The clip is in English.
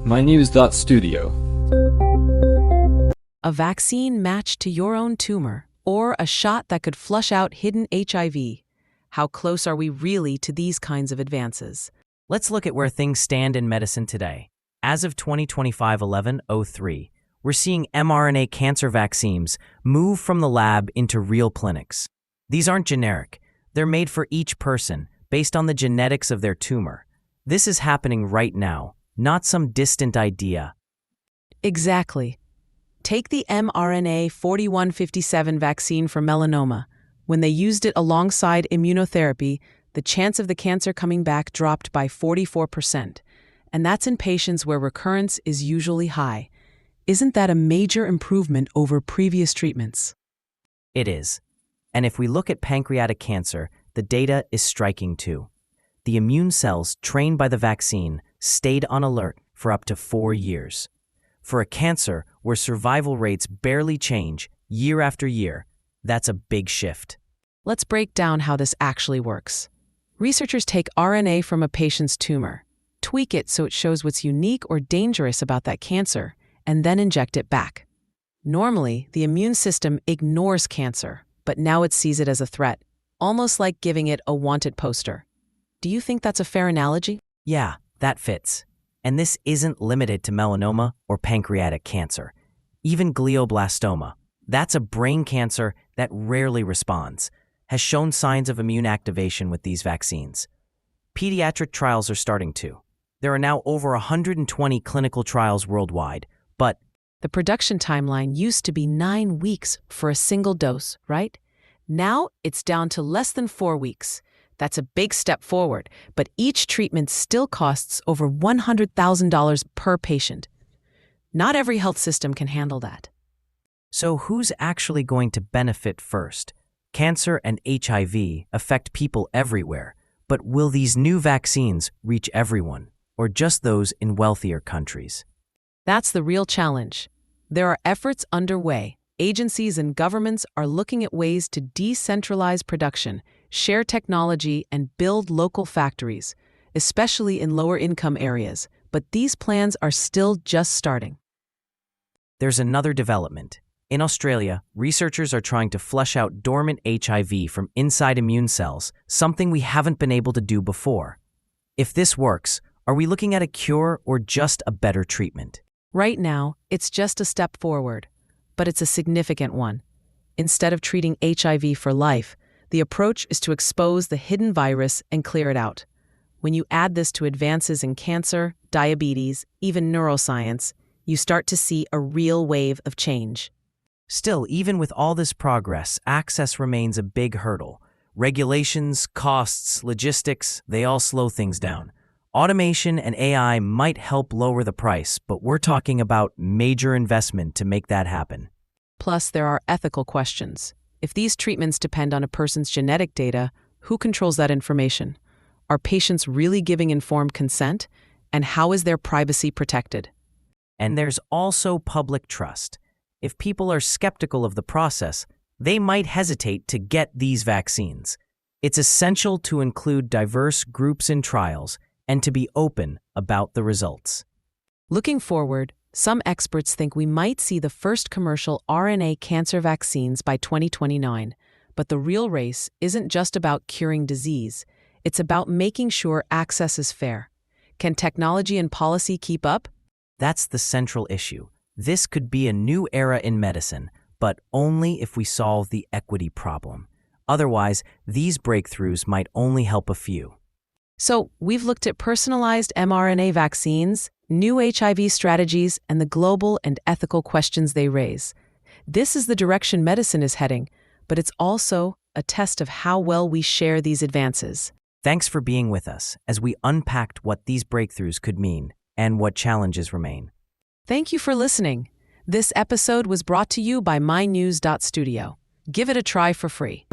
mynews.studio. A vaccine matched to your own tumor, or a shot that could flush out hidden HIV. How close are we really to these kinds of advances? Let's look at where things stand in medicine today. As of 2025-11-03, we're seeing mRNA cancer vaccines move from the lab into real clinics. These aren't generic. They're made for each person, based on the genetics of their tumor. This is happening right now, not some distant idea. Exactly. Take the mRNA 4157 vaccine for melanoma. When they used it alongside immunotherapy, the chance of the cancer coming back dropped by 44%. And that's in patients where recurrence is usually high. Isn't that a major improvement over previous treatments? It is. And if we look at pancreatic cancer, the data is striking too. The immune cells trained by the vaccine stayed on alert for up to 4 years. For a cancer where survival rates barely change year after year, that's a big shift. Let's break down how this actually works. Researchers take RNA from a patient's tumor, tweak it so it shows what's unique or dangerous about that cancer, and then inject it back. Normally, the immune system ignores cancer, but now it sees it as a threat, almost like giving it a wanted poster. Do you think that's a fair analogy? Yeah, that fits. And this isn't limited to melanoma or pancreatic cancer. Even glioblastoma, that's a brain cancer that rarely responds, has shown signs of immune activation with these vaccines. Pediatric trials are starting too. There are now over 120 clinical trials worldwide, but the production timeline used to be 9 weeks for a single dose, right? Now it's down to less than 4 weeks. That's a big step forward, but each treatment still costs over $100,000 per patient. Not every health system can handle that. So who's actually going to benefit first? Cancer and HIV affect people everywhere, but will these new vaccines reach everyone, or just those in wealthier countries? That's the real challenge. There are efforts underway. Agencies and governments are looking at ways to decentralize production, share technology, and build local factories, especially in lower-income areas. But these plans are still just starting. There's another development. In Australia, researchers are trying to flush out dormant HIV from inside immune cells, something we haven't been able to do before. If this works, are we looking at a cure or just a better treatment? Right now, it's just a step forward, but it's a significant one. Instead of treating HIV for life, the approach is to expose the hidden virus and clear it out. When you add this to advances in cancer, diabetes, even neuroscience, you start to see a real wave of change. Still, even with all this progress, access remains a big hurdle. Regulations, costs, logistics, they all slow things down. Automation and AI might help lower the price, but we're talking about major investment to make that happen. Plus, there are ethical questions. If these treatments depend on a person's genetic data, who controls that information? Are patients really giving informed consent? And how is their privacy protected? And there's also public trust. If people are skeptical of the process, they might hesitate to get these vaccines. It's essential to include diverse groups in trials and to be open about the results. Looking forward, some experts think we might see the first commercial RNA cancer vaccines by 2029. But the real race isn't just about curing disease. It's about making sure access is fair. Can technology and policy keep up? That's the central issue. This could be a new era in medicine, but only if we solve the equity problem. Otherwise, these breakthroughs might only help a few. So, we've looked at personalized mRNA vaccines, new HIV strategies, and the global and ethical questions they raise. This is the direction medicine is heading, but it's also a test of how well we share these advances. Thanks for being with us as we unpacked what these breakthroughs could mean and what challenges remain. Thank you for listening. This episode was brought to you by mynews.studio. Give it a try for free.